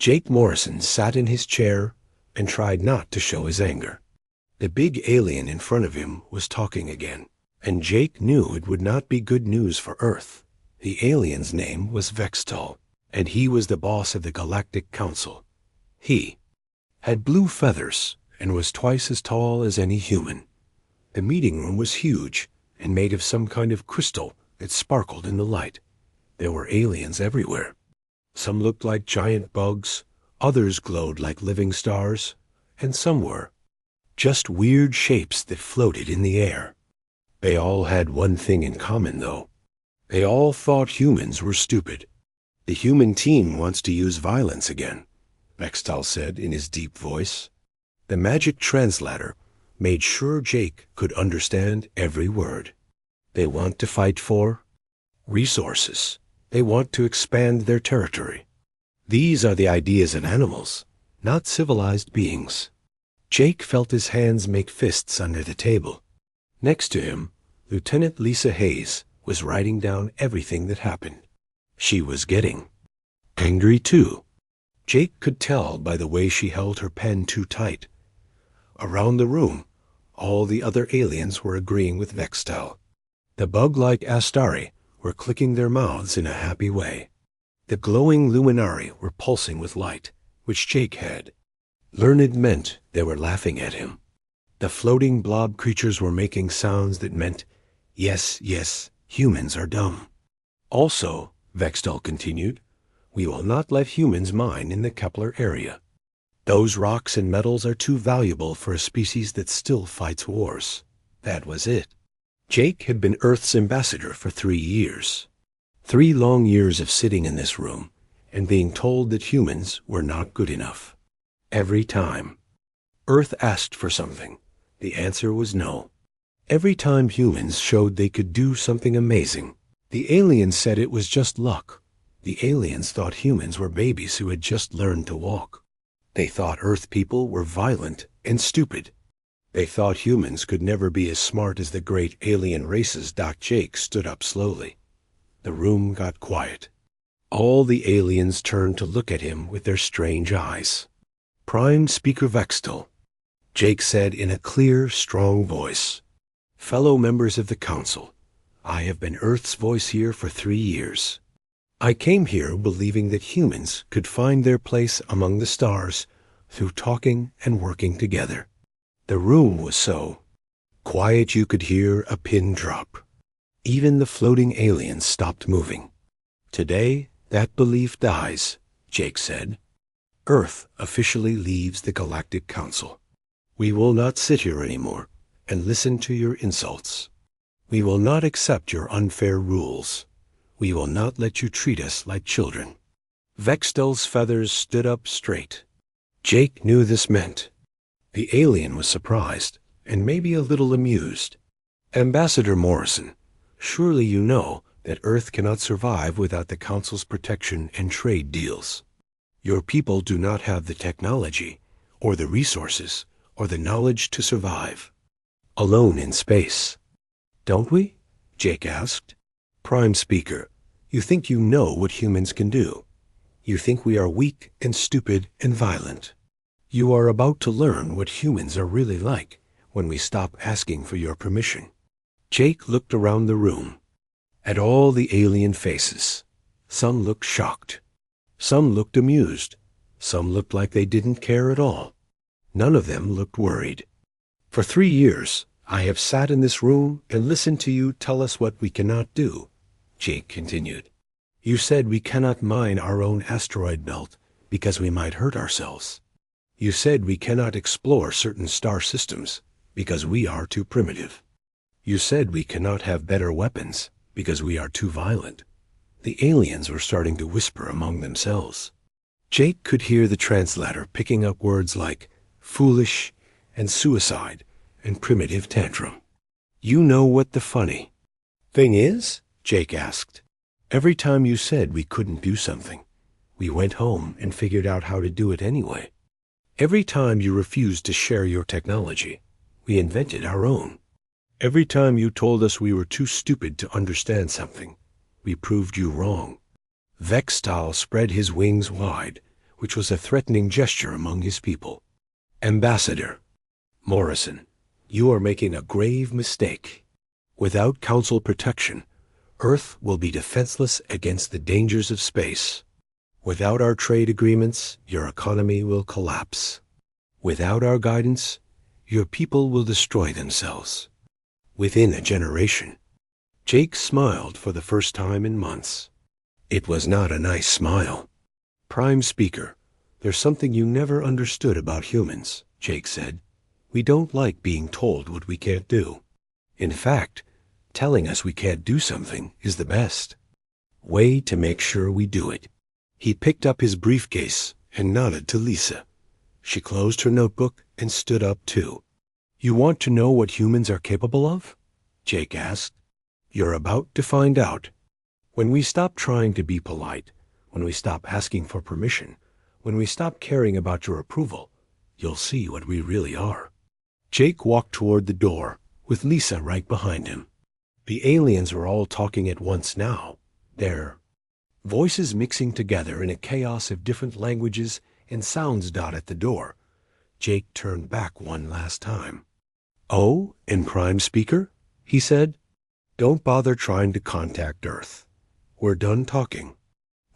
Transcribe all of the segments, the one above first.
Jake Morrison sat in his chair and tried not to show his anger. The big alien in front of him was talking again, and Jake knew it would not be good news for Earth. The alien's name was Vextal, and he was the boss of the Galactic Council. He had blue feathers and was twice as tall as any human. The meeting room was huge and made of some kind of crystal that sparkled in the light. There were aliens everywhere. Some looked like giant bugs, others glowed like living stars, and some were just weird shapes that floated in the air. They all had one thing in common, though. They all thought humans were stupid. The human team wants to use violence again, Vextal said in his deep voice. The magic translator made sure Jake could understand every word. They want to fight for resources. They want to expand their territory. These are the ideas of animals, not civilized beings. Jake felt his hands make fists under the table. Next to him, Lieutenant Lisa Hayes was writing down everything that happened. She was getting angry too. Jake could tell by the way she held her pen too tight. Around the room, all the other aliens were agreeing with Vextal. The bug-like Astari were clicking their mouths in a happy way. The glowing Luminari were pulsing with light, which Jake had. Learned meant they were laughing at him. The floating blob creatures were making sounds that meant, yes, yes, humans are dumb. Also, Vextal continued, we will not let humans mine in the Kepler area. Those rocks and metals are too valuable for a species that still fights wars. That was it. Jake had been Earth's ambassador for 3 years. 3 long years of sitting in this room and being told that humans were not good enough. Every time Earth asked for something, the answer was no. Every time humans showed they could do something amazing, the aliens said it was just luck. The aliens thought humans were babies who had just learned to walk. They thought Earth people were violent and stupid. They thought humans could never be as smart as the great alien races. Jake stood up slowly. The room got quiet. All the aliens turned to look at him with their strange eyes. Prime Speaker Vextal, Jake said in a clear, strong voice, fellow members of the Council, I have been Earth's voice here for 3 years. I came here believing that humans could find their place among the stars through talking and working together. The room was so quiet you could hear a pin drop. Even the floating aliens stopped moving. Today, that belief dies, Jake said. Earth officially leaves the Galactic Council. We will not sit here anymore and listen to your insults. We will not accept your unfair rules. We will not let you treat us like children. Vextal's feathers stood up straight. Jake knew this meant. The alien was surprised and maybe a little amused. Ambassador Morrison, surely you know that Earth cannot survive without the Council's protection and trade deals. Your people do not have the technology, or the resources, or the knowledge to survive. Alone in space. Don't we? Jake asked. Prime Speaker, you think you know what humans can do. You think we are weak and stupid and violent. You are about to learn what humans are really like when we stop asking for your permission. Jake looked around the room, at all the alien faces. Some looked shocked. Some looked amused. Some looked like they didn't care at all. None of them looked worried. For 3 years, I have sat in this room and listened to you tell us what we cannot do, Jake continued. You said we cannot mine our own asteroid belt because we might hurt ourselves. You said we cannot explore certain star systems because we are too primitive. You said we cannot have better weapons because we are too violent. The aliens were starting to whisper among themselves. Jake could hear the translator picking up words like foolish and suicide and primitive tantrum. You know what the funny thing is? Jake asked. Every time you said we couldn't do something, we went home and figured out how to do it anyway. Every time you refused to share your technology, we invented our own. Every time you told us we were too stupid to understand something, we proved you wrong. Vextal spread his wings wide which was a threatening gesture among his people. Ambassador Morrison, you are making a grave mistake. Without Council protection, Earth will be defenseless against the dangers of space. Without our trade agreements, your economy will collapse. Without our guidance, your people will destroy themselves. Within a generation. Jake smiled for the first time in months. It was not a nice smile. Prime Speaker, there's something you never understood about humans, Jake said. We don't like being told what we can't do. In fact, telling us we can't do something is the best way to make sure we do it. He picked up his briefcase and nodded to Lisa. She closed her notebook and stood up too. You want to know what humans are capable of? Jake asked. You're about to find out. When we stop trying to be polite, when we stop asking for permission, when we stop caring about your approval, you'll see what we really are. Jake walked toward the door, with Lisa right behind him. The aliens were all talking at once now, their voices mixing together in a chaos of different languages and sounds. At the door, Jake turned back one last time. Oh, and Prime Speaker, he said, don't bother trying to contact Earth. We're done talking.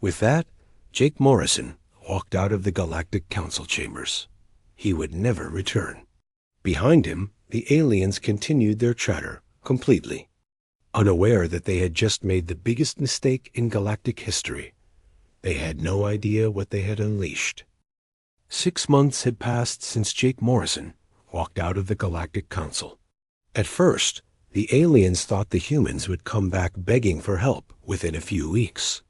With that, Jake Morrison walked out of the Galactic Council chambers. He would never return. Behind him, the aliens continued their chatter completely, unaware that they had just made the biggest mistake in galactic history. They had no idea what they had unleashed. 6 months had passed since Jake Morrison walked out of the Galactic Council. At first, the aliens thought the humans would come back begging for help within a few weeks.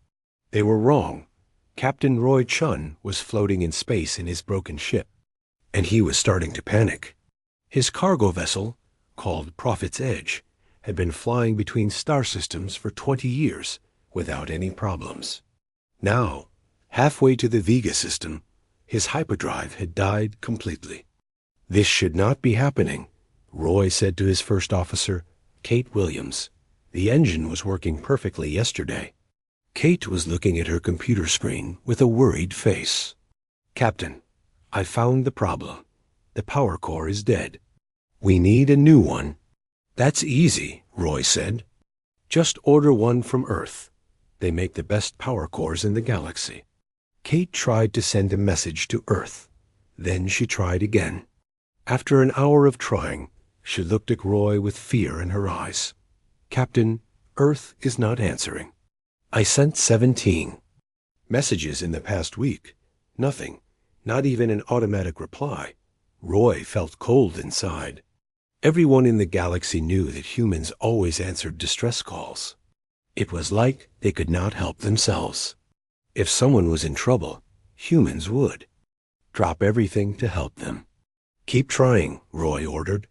They were wrong. Captain Roy Chun was floating in space in his broken ship, and he was starting to panic. His cargo vessel, called Prophet's Edge, had been flying between star systems for 20 years without any problems. Now, halfway to the Vega system, his hyperdrive had died completely. This should not be happening, Roy said to his first officer, Kate Williams. The engine was working perfectly yesterday. Kate was looking at her computer screen with a worried face. Captain, I found the problem. The power core is dead. We need a new one. That's easy, Roy said. Just order one from Earth. They make the best power cores in the galaxy. Kate tried to send a message to Earth. Then she tried again. After an hour of trying, she looked at Roy with fear in her eyes. Captain, Earth is not answering. I sent 17 messages in the past week. Nothing, not even an automatic reply. Roy felt cold inside. Everyone in the galaxy knew that humans always answered distress calls. It was like they could not help themselves. If someone was in trouble, humans would drop everything to help them. Keep trying, Roy ordered.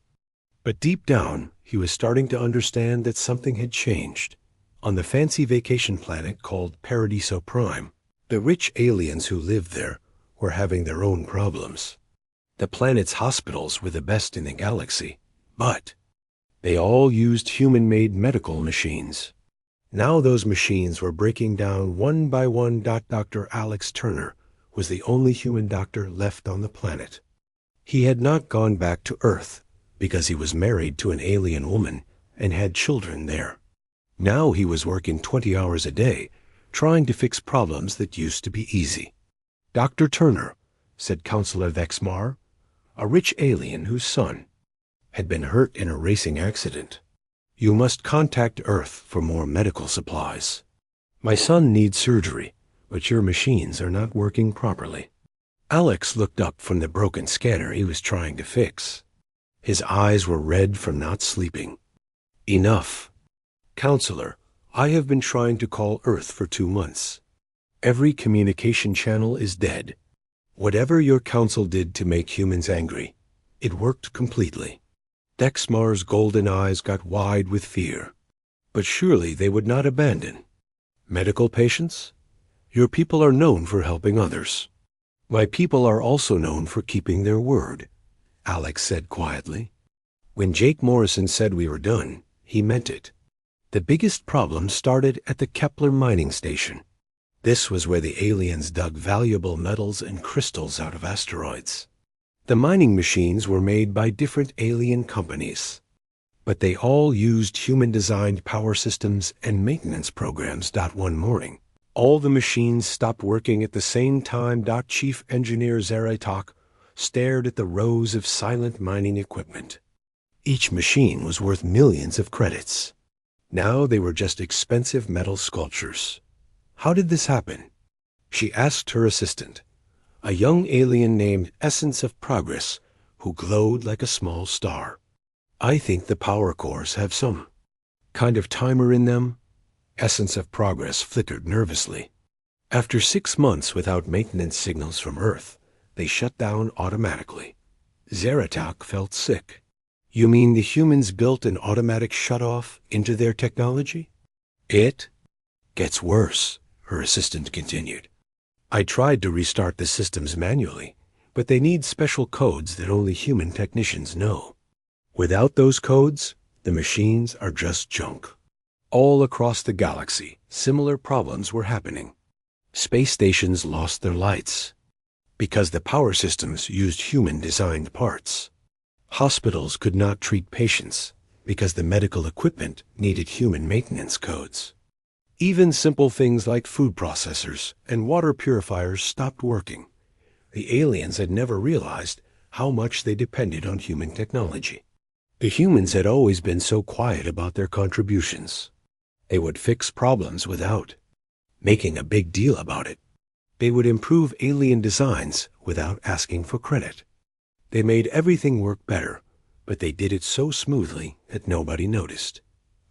But deep down, he was starting to understand that something had changed. On the fancy vacation planet called Paradiso Prime, the rich aliens who lived there were having their own problems. The planet's hospitals were the best in the galaxy, but they all used human-made medical machines. Now those machines were breaking down one by one. Dr. Alex Turner was the only human doctor left on the planet. He had not gone back to Earth because he was married to an alien woman and had children there. Now he was working 20 hours a day, trying to fix problems that used to be easy. Dr. Turner, said Counselor Vexmar, a rich alien whose son had been hurt in a racing accident. You must contact Earth for more medical supplies. My son needs surgery, but your machines are not working properly. Alex looked up from the broken scanner he was trying to fix. His eyes were red from not sleeping. Enough. Counselor, I have been trying to call Earth for 2 months. Every communication channel is dead. Whatever your council did to make humans angry, it worked completely. Dexmar's golden eyes got wide with fear. But surely they would not abandon. Medical patients? Your people are known for helping others. My people are also known for keeping their word, Alex said quietly. When Jake Morrison said we were done, he meant it. The biggest problem started at the Kepler mining station. This was where the aliens dug valuable metals and crystals out of asteroids. The mining machines were made by different alien companies, but they all used human-designed power systems and maintenance programs. One morning, all the machines stopped working at the same time. Chief Engineer Zeratok stared at the rows of silent mining equipment. Each machine was worth millions of credits. Now they were just expensive metal sculptures. How did this happen? She asked her assistant, a young alien named Essence of Progress, who glowed like a small star. I think the power cores have some kind of timer in them. Essence of Progress flickered nervously. After 6 months without maintenance signals from Earth, they shut down automatically. Zeratok felt sick. You mean the humans built an automatic shutoff into their technology? It gets worse, her assistant continued. I tried to restart the systems manually, but they need special codes that only human technicians know. Without those codes, the machines are just junk. All across the galaxy, similar problems were happening. Space stations lost their lights because the power systems used human-designed parts. Hospitals could not treat patients because the medical equipment needed human maintenance codes. Even simple things like food processors and water purifiers stopped working. The aliens had never realized how much they depended on human technology. The humans had always been so quiet about their contributions. They would fix problems without making a big deal about it. They would improve alien designs without asking for credit. They made everything work better, but they did it so smoothly that nobody noticed.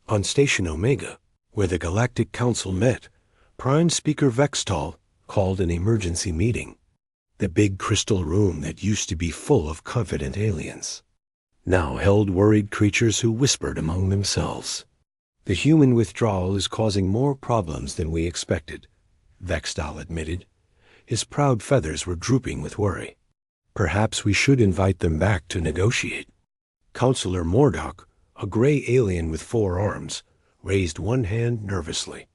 On Station Omega, where the Galactic Council met, Prime Speaker Vextal called an emergency meeting. The big crystal room that used to be full of confident aliens now held worried creatures who whispered among themselves. The human withdrawal is causing more problems than we expected, Vextal admitted. His proud feathers were drooping with worry. Perhaps we should invite them back to negotiate. Counselor Mordock, a gray alien with 4 arms, raised one hand nervously.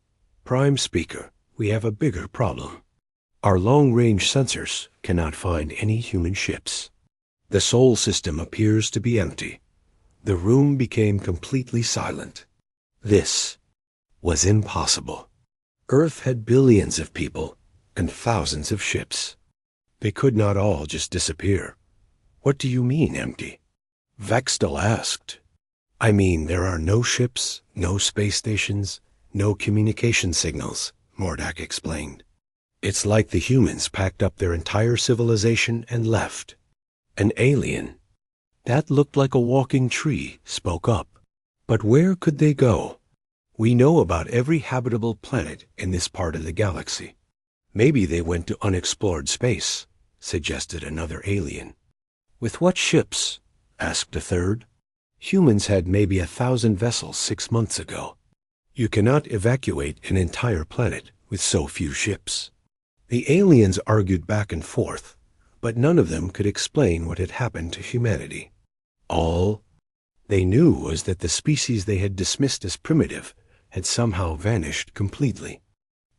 Prime Speaker, we have a bigger problem. Our long-range sensors cannot find any human ships. The Sol system appears to be empty. The room became completely silent. This was impossible. Earth had billions of people and thousands of ships. They could not all just disappear. What do you mean, empty? Vextal asked. I mean, there are no ships, no space stations, no communication signals, Mordock explained. It's like the humans packed up their entire civilization and left. An alien that looked like a walking tree spoke up. But where could they go? We know about every habitable planet in this part of the galaxy. Maybe they went to unexplored space, suggested another alien. With what ships? Asked a third. Humans had maybe 1,000 vessels 6 months ago. You cannot evacuate an entire planet with so few ships. The aliens argued back and forth, but none of them could explain what had happened to humanity. All they knew was that the species they had dismissed as primitive had somehow vanished completely,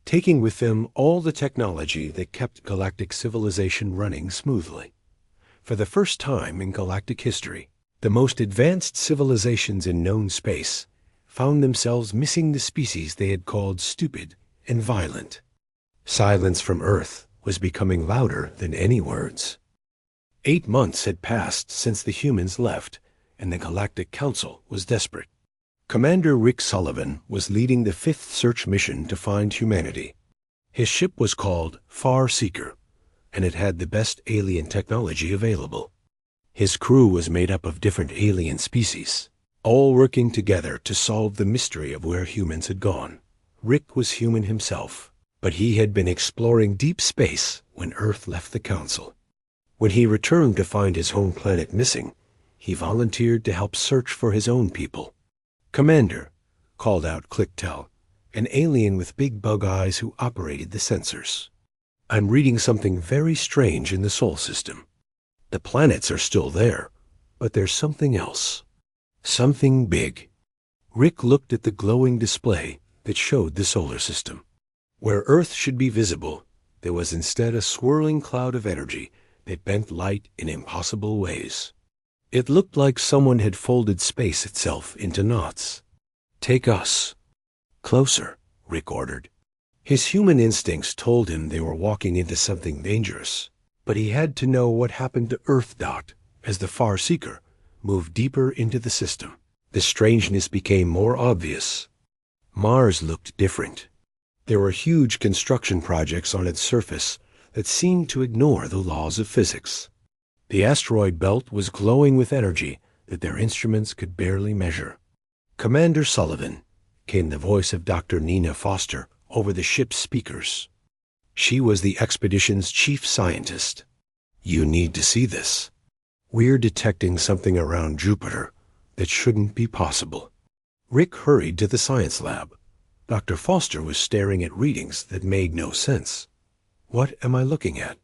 taking with them all the technology that kept galactic civilization running smoothly. For the first time in galactic history, the most advanced civilizations in known space found themselves missing the species they had called stupid and violent. Silence from Earth was becoming louder than any words. 8 months had passed since the humans left, and the Galactic Council was desperate. Commander Rick Sullivan was leading the 5th search mission to find humanity. His ship was called Far Seeker, and it had the best alien technology available. His crew was made up of different alien species, all working together to solve the mystery of where humans had gone. Rick was human himself, but he had been exploring deep space when Earth left the Council. When he returned to find his home planet missing, he volunteered to help search for his own people. Commander, called out Clicktel, an alien with big bug eyes who operated the sensors. I'm reading something very strange in the Sol system. The planets are still there, but there's something else. Something big. Rick looked at the glowing display that showed the solar system. Where Earth should be visible, there was instead a swirling cloud of energy that bent light in impossible ways. It looked like someone had folded space itself into knots. "Take us closer," Rick ordered. His human instincts told him they were walking into something dangerous, but he had to know what happened to Earth Dot as the Far Seeker moved deeper into the system. The strangeness became more obvious. Mars looked different. There were huge construction projects on its surface that seemed to ignore the laws of physics. The asteroid belt was glowing with energy that their instruments could barely measure. "Commander Sullivan," came the voice of Dr. Nina Foster over the ship's speakers. She was the expedition's chief scientist. "You need to see this. We're detecting something around Jupiter that shouldn't be possible." Rick hurried to the science lab. Dr. Foster was staring at readings that made no sense. "What am I looking at?"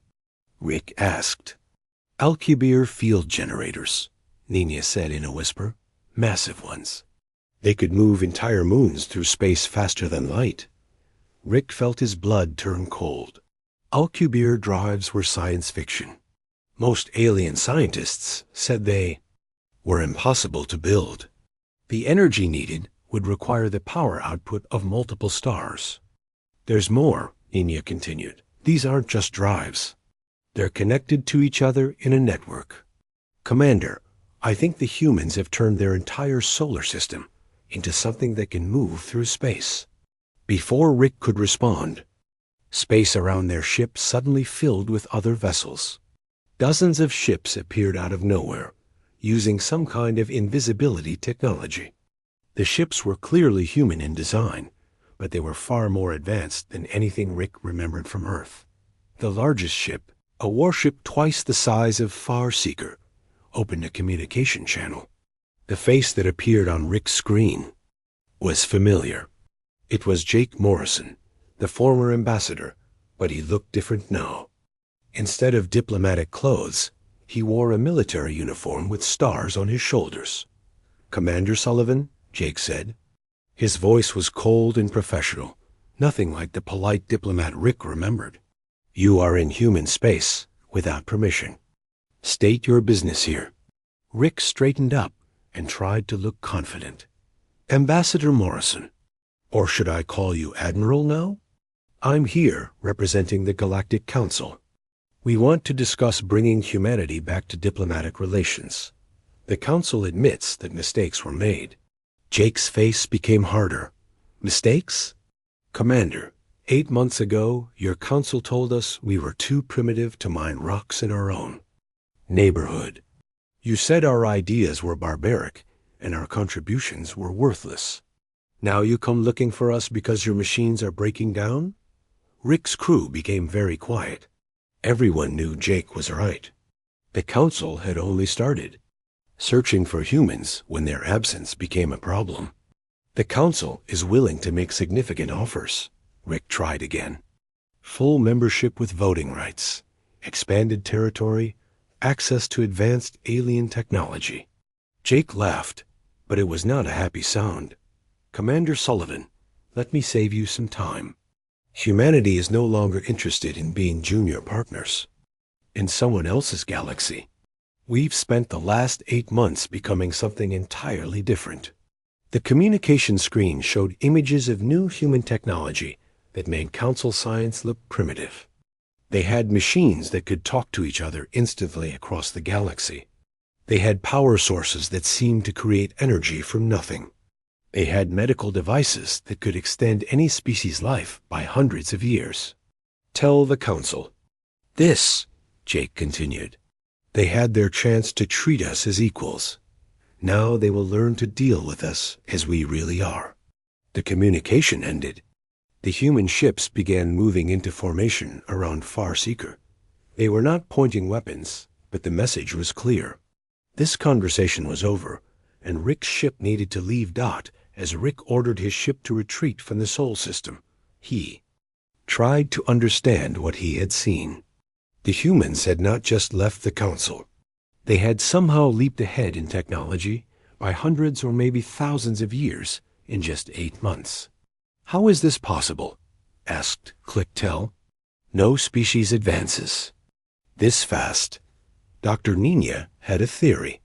Rick asked. "Alcubierre field generators," Nina said in a whisper. "Massive ones. They could move entire moons through space faster than light." Rick felt his blood turn cold. Alcubierre drives were science fiction. Most alien scientists said they were impossible to build. The energy needed would require the power output of multiple stars. "There's more," Nina continued. "These aren't just drives. They're connected to each other in a network. Commander, I think the humans have turned their entire solar system into something that can move through space." Before Rick could respond, space around their ship suddenly filled with other vessels. Dozens of ships appeared out of nowhere, using some kind of invisibility technology. The ships were clearly human in design, but they were far more advanced than anything Rick remembered from Earth. The largest ship, a warship twice the size of Far Seeker, opened a communication channel. The face that appeared on Rick's screen was familiar. It was Jake Morrison, the former ambassador, but he looked different now. Instead of diplomatic clothes, he wore a military uniform with stars on his shoulders. "Commander Sullivan," Jake said. His voice was cold and professional, nothing like the polite diplomat Rick remembered. "You are in human space without permission. State your business here." Rick straightened up and tried to look confident. "Ambassador Morrison, or should I call you Admiral now? I'm here representing the Galactic Council. We want to discuss bringing humanity back to diplomatic relations. The Council admits that mistakes were made." Jake's face became harder. "Mistakes? Commander, 8 months ago, your council told us we were too primitive to mine rocks in our own neighborhood. You said our ideas were barbaric and our contributions were worthless. Now you come looking for us because your machines are breaking down?" Rick's crew became very quiet. Everyone knew Jake was right. The council had only started, searching for humans when their absence became a problem. "The council is willing to make significant offers." Rick tried again. "Full membership with voting rights, expanded territory, access to advanced alien technology." Jake laughed, but it was not a happy sound. "Commander Sullivan, let me save you some time. Humanity is no longer interested in being junior partners in someone else's galaxy. We've spent the last 8 months becoming something entirely different." The communication screen showed images of new human technology that made council science look primitive. They had machines that could talk to each other instantly across the galaxy. They had power sources that seemed to create energy from nothing. They had medical devices that could extend any species' life by hundreds of years. "Tell the council this," Jake continued. "They had their chance to treat us as equals. Now they will learn to deal with us as we really are." The communication ended. The human ships began moving into formation around Far Seeker. They were not pointing weapons, but the message was clear. This conversation was over, and Rick's ship needed to leave Dot as Rick ordered his ship to retreat from the Sol system. He tried to understand what he had seen. The humans had not just left the council. They had somehow leaped ahead in technology by hundreds or maybe thousands of years in just 8 months. How is this possible? asked Clicktel. No species advances. This fast. Dr. Nina had a theory.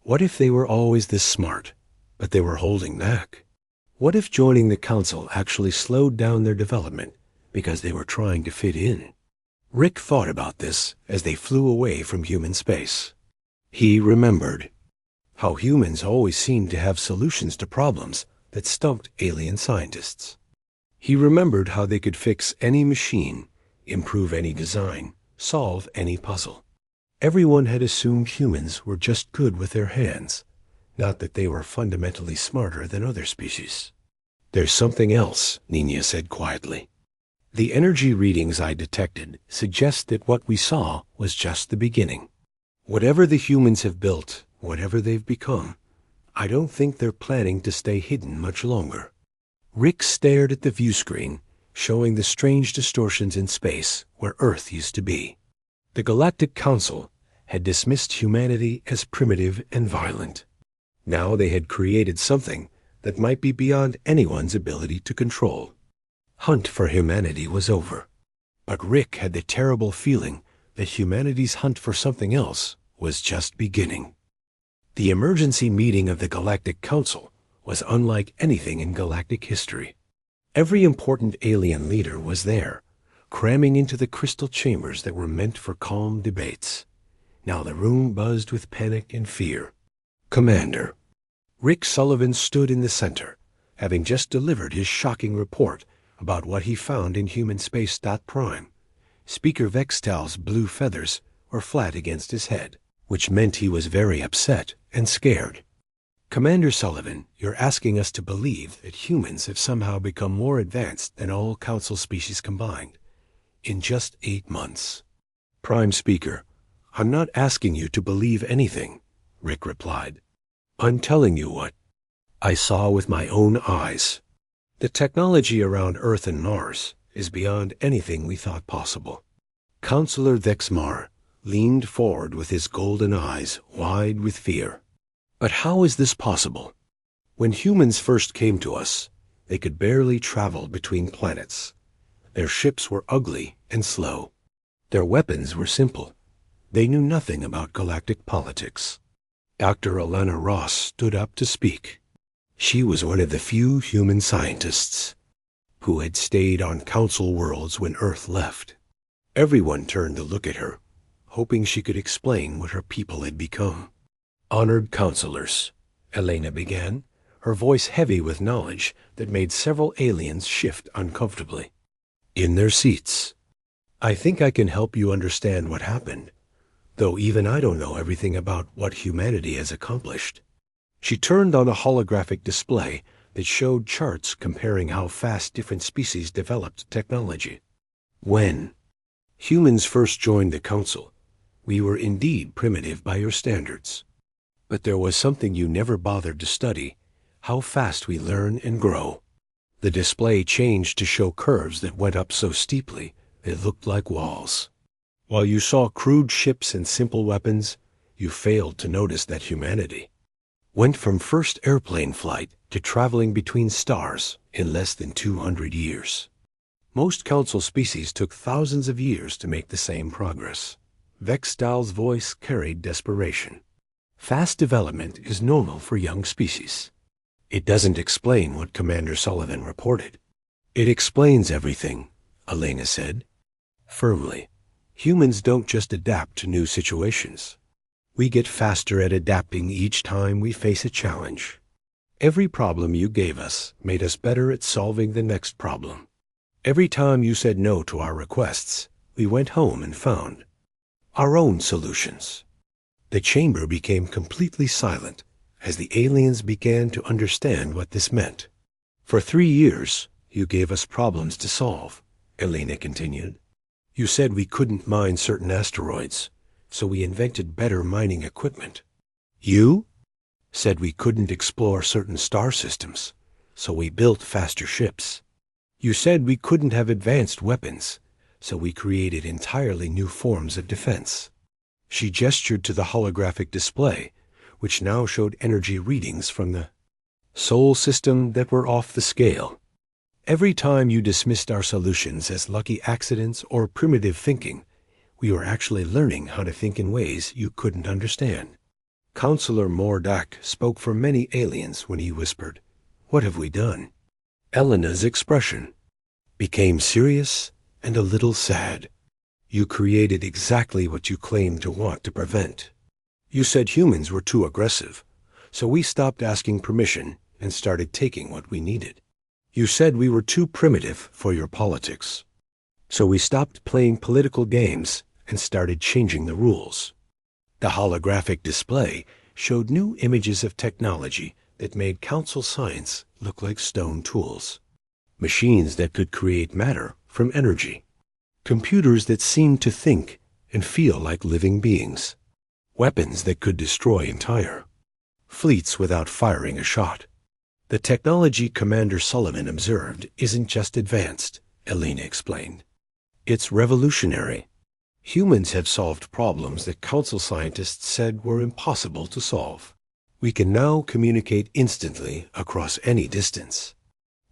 What if they were always this smart, but they were holding back? What if joining the council actually slowed down their development because they were trying to fit in? Rick thought about this as they flew away from human space. He remembered how humans always seemed to have solutions to problems that stumped alien scientists. He remembered how they could fix any machine, improve any design, solve any puzzle. Everyone had assumed humans were just good with their hands, not that they were fundamentally smarter than other species. There's something else, Nina said quietly. The energy readings I detected suggest that what we saw was just the beginning. Whatever the humans have built, whatever they've become, I don't think they're planning to stay hidden much longer. Rick stared at the view screen, showing the strange distortions in space where Earth used to be. The Galactic Council had dismissed humanity as primitive and violent. Now they had created something that might be beyond anyone's ability to control. Hunt for humanity was over. But Rick had the terrible feeling that humanity's hunt for something else was just beginning. The emergency meeting of the Galactic Council was unlike anything in galactic history. Every important alien leader was there, cramming into the crystal chambers that were meant for calm debates. Now the room buzzed with panic and fear. Commander. Rick Sullivan stood in the center, having just delivered his shocking report about what he found in human space. Prime. Speaker Vextal's blue feathers were flat against his head, which meant he was very upset and scared. Commander Sullivan, you're asking us to believe that humans have somehow become more advanced than all Council species combined in just 8 months. Prime Speaker, I'm not asking you to believe anything, Rick replied. I'm telling you what I saw with my own eyes. The technology around Earth and Mars is beyond anything we thought possible. Counselor Vexmar leaned forward with his golden eyes wide with fear. But how is this possible? When humans first came to us, they could barely travel between planets. Their ships were ugly and slow. Their weapons were simple. They knew nothing about galactic politics. Dr. Alana Ross stood up to speak. She was one of the few human scientists who had stayed on Council worlds when Earth left. Everyone turned to look at her, hoping she could explain what her people had become. Honored counselors, Elena began, her voice heavy with knowledge that made several aliens shift uncomfortably. In their seats. I think I can help you understand what happened, though even I don't know everything about what humanity has accomplished. She turned on a holographic display that showed charts comparing how fast different species developed technology. When humans first joined the Council, we were indeed primitive by your standards. But there was something you never bothered to study, how fast we learn and grow. The display changed to show curves that went up so steeply it looked like walls. While you saw crude ships and simple weapons, you failed to notice that humanity went from first airplane flight to traveling between stars in less than 200 years. Most Council species took thousands of years to make the same progress. Vextal's voice carried desperation. Fast development is normal for young species. It doesn't explain what Commander Sullivan reported. It explains everything, Elena said, firmly. Humans don't just adapt to new situations. We get faster at adapting each time we face a challenge. Every problem you gave us made us better at solving the next problem. Every time you said no to our requests, we went home and found our own solutions. The chamber became completely silent as the aliens began to understand what this meant. For 3 years, you gave us problems to solve, Elena continued. You said we couldn't mine certain asteroids, so we invented better mining equipment. You said we couldn't explore certain star systems, so we built faster ships. You said we couldn't have advanced weapons, so we created entirely new forms of defense. She gestured to the holographic display, which now showed energy readings from the Sol system that were off the scale. Every time you dismissed our solutions as lucky accidents or primitive thinking, we were actually learning how to think in ways you couldn't understand. Counselor Mordak spoke for many aliens when he whispered, "What have we done?" Elena's expression became serious and a little sad. You created exactly what you claimed to want to prevent. You said humans were too aggressive, so we stopped asking permission and started taking what we needed. You said we were too primitive for your politics, so we stopped playing political games and started changing the rules. The holographic display showed new images of technology that made council science look like stone tools. Machines that could create matter from energy. Computers that seemed to think and feel like living beings. Weapons that could destroy entire fleets without firing a shot. The technology Commander Sullivan observed isn't just advanced, Elena explained. It's revolutionary. Humans have solved problems that council scientists said were impossible to solve. We can now communicate instantly across any distance.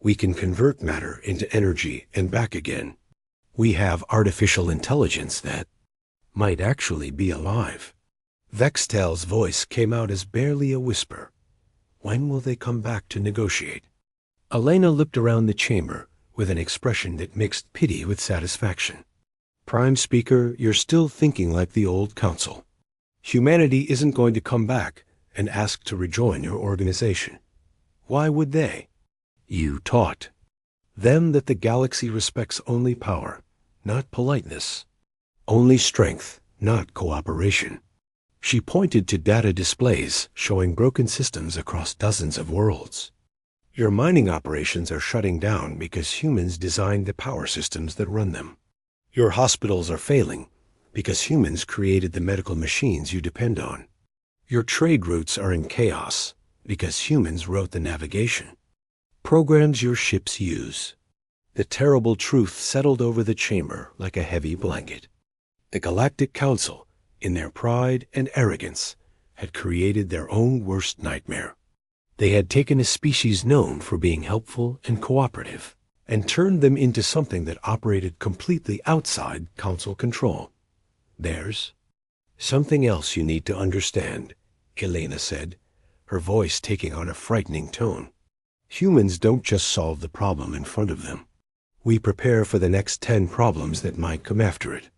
We can convert matter into energy and back again. We have artificial intelligence that might actually be alive. Vextel's voice came out as barely a whisper. When will they come back to negotiate? Elena looked around the chamber with an expression that mixed pity with satisfaction. Prime Speaker, you're still thinking like the old council. Humanity isn't going to come back and ask to rejoin your organization. Why would they? You taught them that the galaxy respects only power, not politeness. Only strength, not cooperation. She pointed to data displays showing broken systems across dozens of worlds. Your mining operations are shutting down because humans designed the power systems that run them. Your hospitals are failing because humans created the medical machines you depend on. Your trade routes are in chaos because humans wrote the navigation. Programs your ships use. The terrible truth settled over the chamber like a heavy blanket. The Galactic Council, in their pride and arrogance, had created their own worst nightmare. They had taken a species known for being helpful and cooperative and turned them into something that operated completely outside council control. There's something else you need to understand, Elena said, her voice taking on a frightening tone. Humans don't just solve the problem in front of them. We prepare for the next 10 problems that might come after it.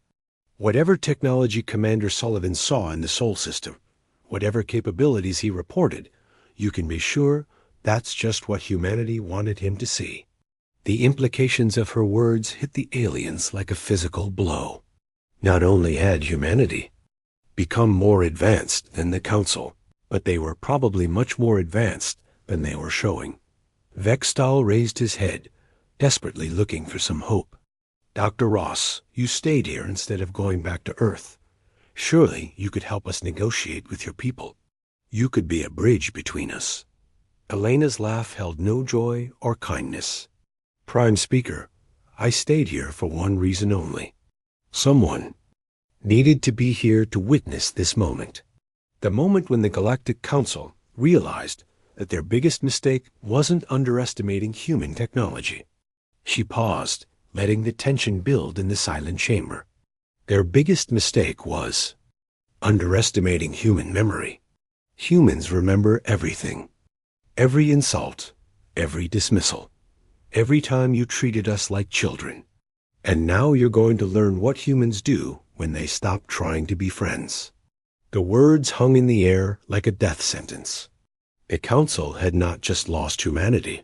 Whatever technology Commander Sullivan saw in the Sol system, whatever capabilities he reported, you can be sure that's just what humanity wanted him to see. The implications of her words hit the aliens like a physical blow. Not only had humanity become more advanced than the Council, but they were probably much more advanced than they were showing. Vextal raised his head, desperately looking for some hope. Dr. Ross, you stayed here instead of going back to Earth. Surely you could help us negotiate with your people. You could be a bridge between us. Elena's laugh held no joy or kindness. Prime Speaker, I stayed here for one reason only. Someone needed to be here to witness this moment. The moment when the Galactic Council realized that their biggest mistake wasn't underestimating human technology. She paused, letting the tension build in the silent chamber. Their biggest mistake was underestimating human memory. Humans remember everything. Every insult, every dismissal, every time you treated us like children. And now you're going to learn what humans do when they stop trying to be friends. The words hung in the air like a death sentence. The Council had not just lost humanity.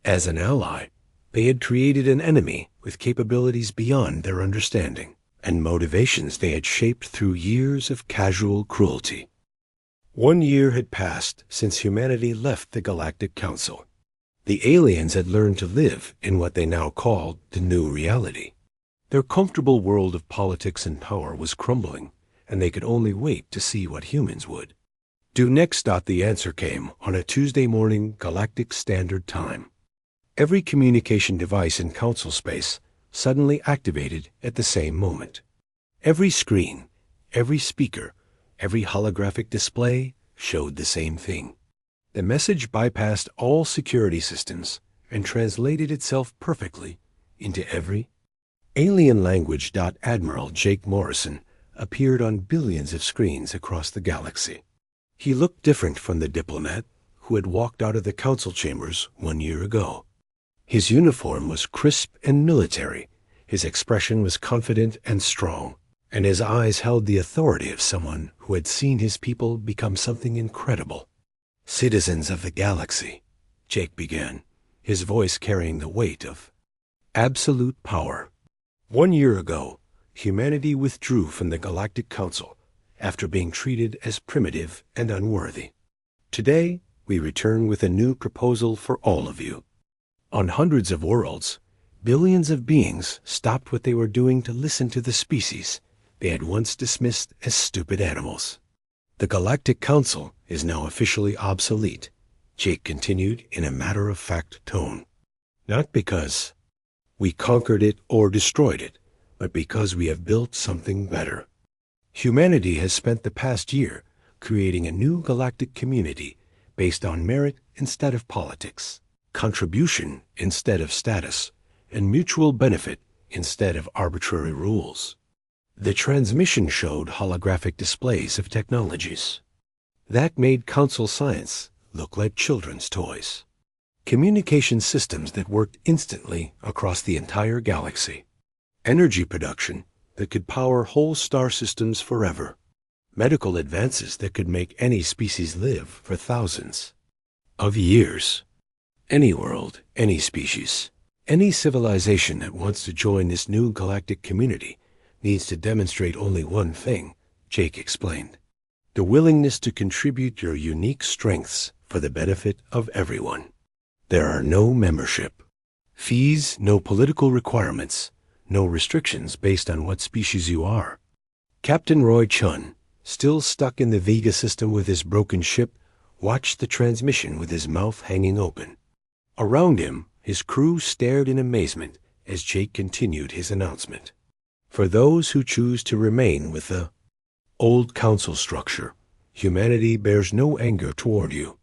As an ally, they had created an enemy with capabilities beyond their understanding and motivations they had shaped through years of casual cruelty. 1 year had passed since humanity left the Galactic Council. The aliens had learned to live in what they now called the new reality. Their comfortable world of politics and power was crumbling, and they could only wait to see what humans would do next. The answer came on a Tuesday morning, Galactic Standard Time. Every communication device in Council space suddenly activated at the same moment. Every screen, every speaker, every holographic display showed the same thing. The message bypassed all security systems and translated itself perfectly into every alien language. Admiral Jake Morrison appeared on billions of screens across the galaxy. He looked different from the diplomat who had walked out of the council chambers 1 year ago. His uniform was crisp and military, his expression was confident and strong, and his eyes held the authority of someone who had seen his people become something incredible. "Citizens of the galaxy," Jake began, his voice carrying the weight of absolute power. 1 year ago, humanity withdrew from the Galactic Council after being treated as primitive and unworthy. Today, we return with a new proposal for all of you. On hundreds of worlds, billions of beings stopped what they were doing to listen to the species they had once dismissed as stupid animals. The Galactic Council is now officially obsolete, Jake continued in a matter-of-fact tone. Not because we conquered it or destroyed it, but because we have built something better. Humanity has spent the past year creating a new galactic community based on merit instead of politics, contribution instead of status, and mutual benefit instead of arbitrary rules. The transmission showed holographic displays of technologies that made council science look like children's toys. Communication systems that worked instantly across the entire galaxy. Energy production that could power whole star systems forever. Medical advances that could make any species live for thousands of years. Any world, any species, any civilization that wants to join this new galactic community needs to demonstrate only one thing, Jake explained. The willingness to contribute your unique strengths for the benefit of everyone. There are no membership fees, no political requirements, no restrictions based on what species you are. Captain Roy Chun, still stuck in the Vega system with his broken ship, watched the transmission with his mouth hanging open. Around him, his crew stared in amazement as Jake continued his announcement. For those who choose to remain with the old council structure, humanity bears no anger toward you.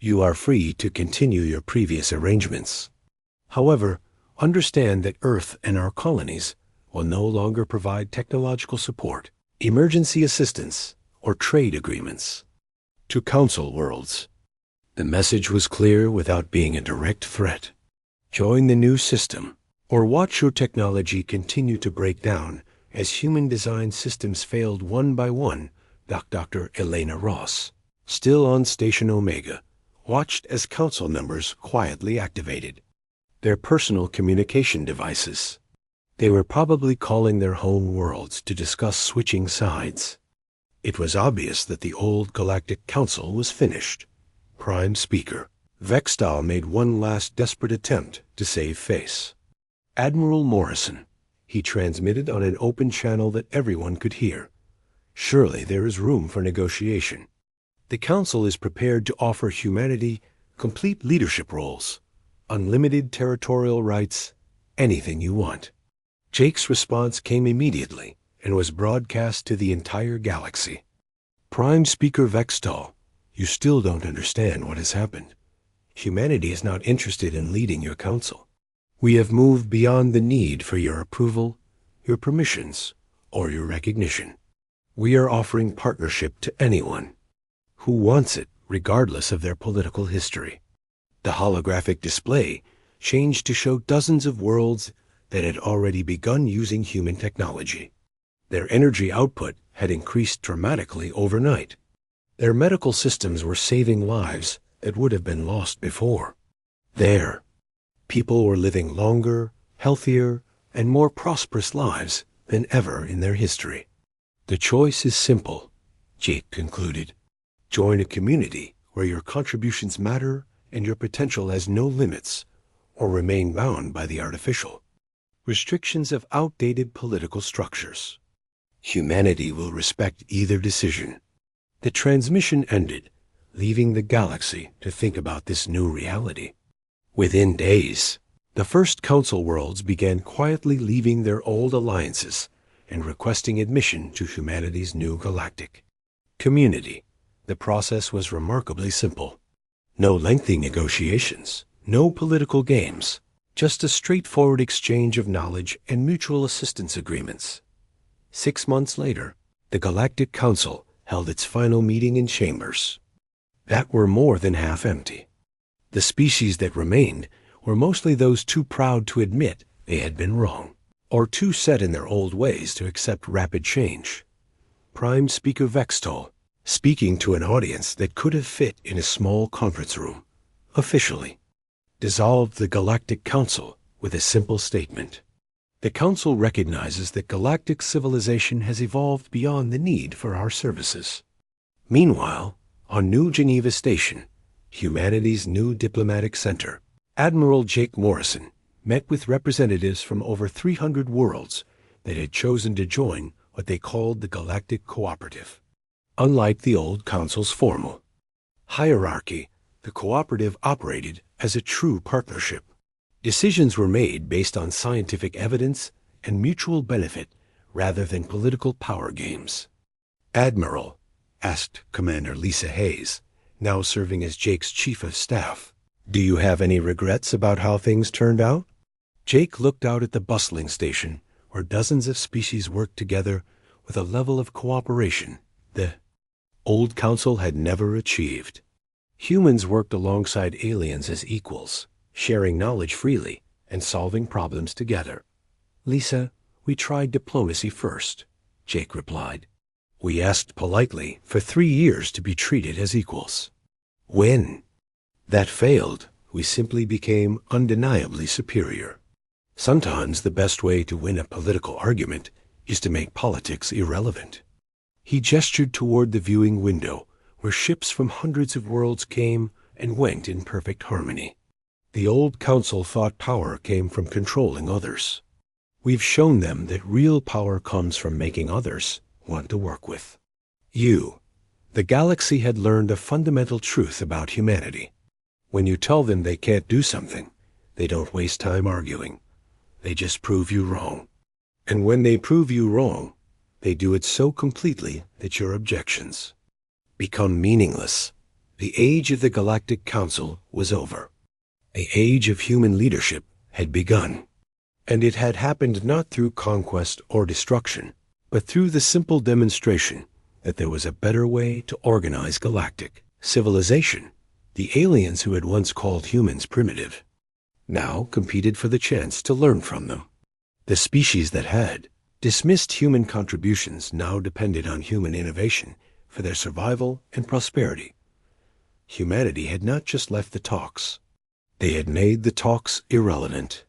You are free to continue your previous arrangements. However, understand that Earth and our colonies will no longer provide technological support, emergency assistance, or trade agreements to council worlds. The message was clear without being a direct threat. Join the new system, or watch your technology continue to break down as human-designed systems failed one by one. Dr. Elena Ross, still on Station Omega, watched as council members quietly activated their personal communication devices. They were probably calling their home worlds to discuss switching sides. It was obvious that the old Galactic Council was finished. Prime Speaker Vextal made one last desperate attempt to save face. Admiral Morrison, he transmitted on an open channel that everyone could hear. Surely there is room for negotiation. The Council is prepared to offer humanity complete leadership roles, unlimited territorial rights, anything you want. Jake's response came immediately and was broadcast to the entire galaxy. Prime Speaker Vextal, you still don't understand what has happened. Humanity is not interested in leading your council. We have moved beyond the need for your approval, your permissions, or your recognition. We are offering partnership to anyone who wants it, regardless of their political history. The holographic display changed to show dozens of worlds that had already begun using human technology. Their energy output had increased dramatically overnight. Their medical systems were saving lives that would have been lost before. There, people were living longer, healthier, and more prosperous lives than ever in their history. The choice is simple, Jake concluded. Join a community where your contributions matter and your potential has no limits, or remain bound by the artificial restrictions of outdated political structures. Humanity will respect either decision. The transmission ended, leaving the galaxy to think about this new reality. Within days, the first council worlds began quietly leaving their old alliances and requesting admission to humanity's new galactic community. The process was remarkably simple. No lengthy negotiations, No political games, just a straightforward exchange of knowledge and mutual assistance agreements. 6 months later, the Galactic Council held its final meeting in chambers that were more than half empty. The species that remained were mostly those too proud to admit they had been wrong, or too set in their old ways to accept rapid change. Prime Speaker Vextol, speaking to an audience that could have fit in a small conference room, officially dissolved the Galactic Council with a simple statement. The Council recognizes that galactic civilization has evolved beyond the need for our services. Meanwhile, on New Geneva Station, humanity's new diplomatic center, Admiral Jake Morrison met with representatives from over 300 worlds that had chosen to join what they called the Galactic Cooperative. Unlike the old Council's formal hierarchy, the cooperative operated as a true partnership. Decisions were made based on scientific evidence and mutual benefit rather than political power games. "Admiral," asked Commander Lisa Hayes, now serving as Jake's chief of staff, "do you have any regrets about how things turned out?" Jake looked out at the bustling station where dozens of species worked together with a level of cooperation the old Council had never achieved. Humans worked alongside aliens as equals, sharing knowledge freely and solving problems together. "Lisa, we tried diplomacy first," Jake replied. "We asked politely for 3 years to be treated as equals. When that failed, we simply became undeniably superior. Sometimes the best way to win a political argument is to make politics irrelevant." He gestured toward the viewing window where ships from hundreds of worlds came and went in perfect harmony. The old Council thought power came from controlling others. We've shown them that real power comes from making others want to work with you. The galaxy had learned a fundamental truth about humanity. When you tell them they can't do something, they don't waste time arguing. They just prove you wrong. And when they prove you wrong, they do it so completely that your objections become meaningless. The age of the Galactic Council was over. The age of human leadership had begun. And it had happened not through conquest or destruction, but through the simple demonstration that there was a better way to organize galactic civilization. The aliens who had once called humans primitive now competed for the chance to learn from them. The species that had dismissed human contributions now depended on human innovation for their survival and prosperity. Humanity had not just left the talks. They had made the talks irrelevant.